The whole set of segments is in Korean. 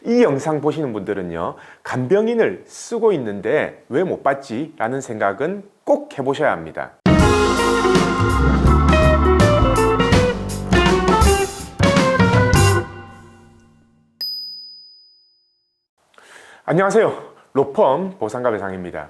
이 영상 보시는 분들은요, 간병인을 쓰고 있는데 왜 못 받지? 라는 생각은 꼭 해보셔야 합니다. 안녕하세요. 로펌 보상가 배상입니다.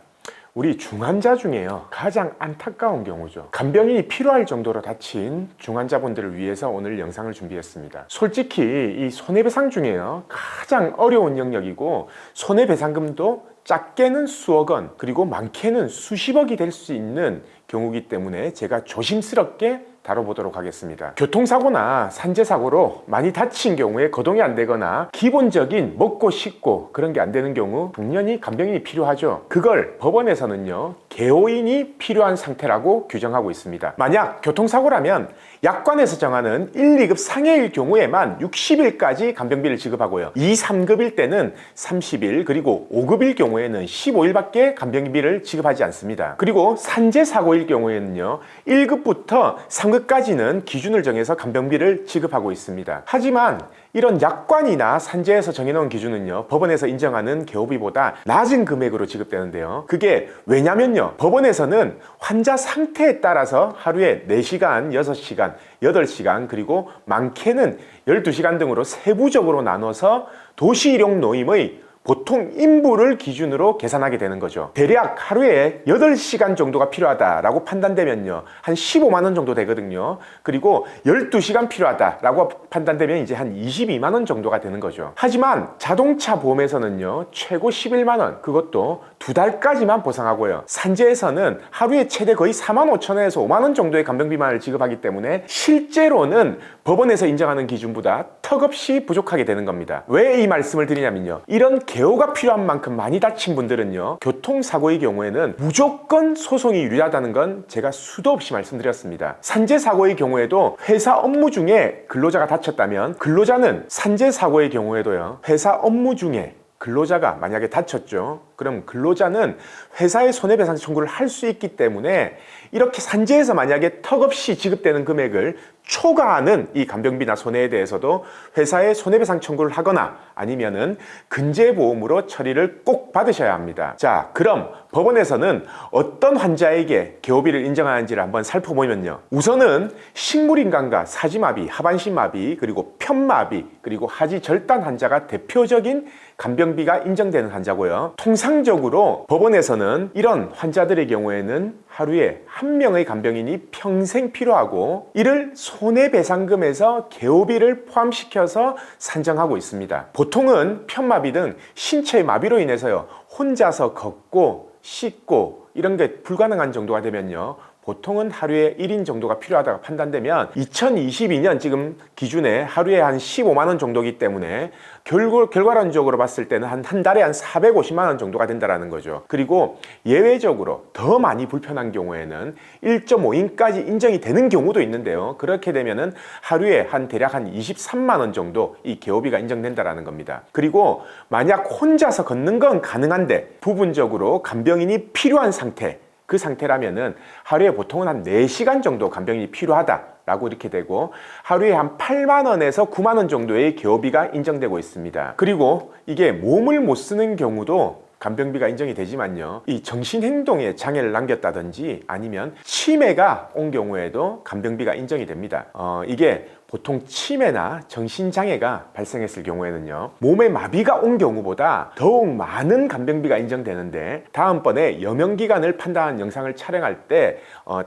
우리 중환자 중에요, 가장 안타까운 경우죠. 간병인이 필요할 정도로 다친 중환자분들을 위해서 오늘 영상을 준비했습니다. 솔직히 이 손해배상 중에요, 가장 어려운 영역이고 손해배상금도 작게는 수억 원, 그리고 많게는 수십억이 될 수 있는 경우이기 때문에 제가 조심스럽게 다뤄보도록 하겠습니다. 교통사고나 산재사고로 많이 다친 경우에 거동이 안 되거나 기본적인 먹고 씻고 그런 게 안 되는 경우 당연히 간병인이 필요하죠. 그걸 법원에서는요, 개호인이 필요한 상태라고 규정하고 있습니다. 만약 교통사고라면 약관에서 정하는 1, 2급 상해일 경우에만 60일까지 간병비를 지급하고요. 2, 3급일 때는 30일, 그리고 5급일 경우에는 15일밖에 간병비를 지급하지 않습니다. 그리고 산재사고일 경우에는요, 1급부터 3급까지는 기준을 정해서 간병비를 지급하고 있습니다. 하지만 이런 약관이나 산재에서 정해놓은 기준은요, 법원에서 인정하는 개호비보다 낮은 금액으로 지급되는데요. 그게 왜냐면요, 법원에서는 환자 상태에 따라서 하루에 4시간, 6시간, 8시간, 그리고 많게는 12시간 등으로 세부적으로 나눠서 도시일용 노임의 보통 인부를 기준으로 계산하게 되는 거죠. 대략 하루에 8시간 정도가 필요하다라고 판단되면요, 한 15만 원 정도 되거든요. 그리고 12시간 필요하다라고 판단되면 이제 한 22만 원 정도가 되는 거죠. 하지만 자동차 보험에서는요, 최고 11만 원, 그것도 2달까지만 보상하고요. 산재에서는 하루에 최대 거의 4만 5천 원에서 5만 원 정도의 간병비만을 지급하기 때문에 실제로는 법원에서 인정하는 기준보다 턱없이 부족하게 되는 겁니다. 왜 이 말씀을 드리냐면요, 이런 개호가 필요한 만큼 많이 다친 분들은요, 교통사고의 경우에는 무조건 소송이 유리하다는 건 제가 수도 없이 말씀드렸습니다. 산재사고의 경우에도 회사 업무 중에 근로자가 다쳤다면 근로자는 산재사고의 경우에도요, 회사 업무 중에 근로자가 만약에 다쳤죠, 그럼 근로자는 회사의 손해배상 청구를 할 수 있기 때문에 이렇게 산재에서 만약에 턱없이 지급되는 금액을 초과하는 이 간병비나 손해에 대해서도 회사에 손해배상 청구를 하거나 아니면은 근제보험으로 처리를 꼭 받으셔야 합니다. 자, 그럼 법원에서는 어떤 환자에게 개호비를 인정하는지를 한번 살펴보면요, 우선은 식물인간과 사지마비, 하반신마비, 그리고 편마비, 그리고 하지절단 환자가 대표적인 간병비가 인정되는 환자고요. 통상적으로 법원에서는 이런 환자들의 경우에는 하루에 한 명의 간병인이 평생 필요하고, 이를 손해배상금에서 개호비를 포함시켜서 산정하고 있습니다. 보통은 편마비 등 신체의 마비로 인해서요, 혼자서 걷고 씻고 이런 게 불가능한 정도가 되면요, 보통은 하루에 1인 정도가 필요하다고 판단되면 2022년 지금 기준에 하루에 한 15만 원 정도이기 때문에 결과론적으로 봤을 때는 한 달에 한 450만 원 정도가 된다는 거죠. 그리고 예외적으로 더 많이 불편한 경우에는 1.5인까지 인정이 되는 경우도 있는데요, 그렇게 되면은 하루에 대략 한 23만 원 정도 이 개호비가 인정된다는 겁니다. 그리고 만약 혼자서 걷는 건 가능한데 부분적으로 간병인이 필요한 상태, 그 상태라면은 하루에 보통은 한 4시간 정도 간병인이 필요하다라고 이렇게 되고, 하루에 한 8만 원에서 9만 원 정도의 개호비가 인정되고 있습니다. 그리고 이게 몸을 못 쓰는 경우도 간병비가 인정이 되지만요, 이 정신행동에 장애를 남겼다든지 아니면 치매가 온 경우에도 간병비가 인정이 됩니다. 이게 보통 치매나 정신장애가 발생했을 경우에는요, 몸에 마비가 온 경우보다 더욱 많은 간병비가 인정되는데, 다음번에 여명기간을 판단한 영상을 촬영할 때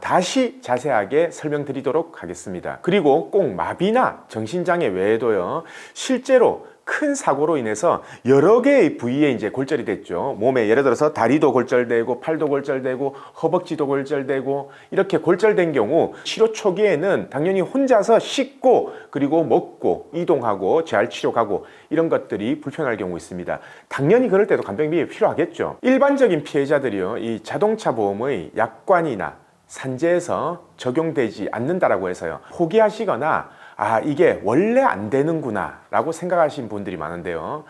다시 자세하게 설명드리도록 하겠습니다. 그리고 꼭 마비나 정신장애 외에도요, 실제로 큰 사고로 인해서 여러 개의 부위에 이제 골절이 됐죠. 몸에 예를 들어서 다리도 골절되고 팔도 골절되고 허벅지도 골절되고 이렇게 골절된 경우 치료 초기에는 당연히 혼자서 씻고 그리고 먹고 이동하고 재활치료 가고 이런 것들이 불편할 경우 있습니다. 당연히 그럴 때도 간병비 필요하겠죠. 일반적인 피해자들이요, 이 자동차 보험의 약관이나 산재에서 적용되지 않는다라고 해서요, 포기하시거나 이게 원래 안 되는구나 라고 생각하시는 분들이 많은데요,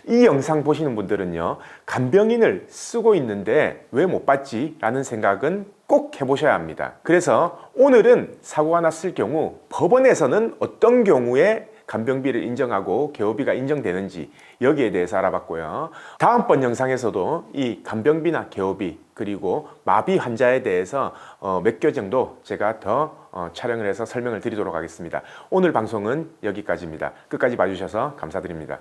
이 영상 보시는 분들은요, 간병인을 쓰고 있는데 왜 못 받지? 라는 생각은 꼭 해보셔야 합니다. 그래서 오늘은 사고가 났을 경우 법원에서는 어떤 경우에 간병비를 인정하고 개호비가 인정되는지 여기에 대해서 알아봤고요. 다음번 영상에서도 이 간병비나 개호비 그리고 마비 환자에 대해서 몇 개 정도 제가 더 촬영을 해서 설명을 드리도록 하겠습니다. 오늘 방송은 여기까지입니다. 끝까지 봐주셔서 감사드립니다.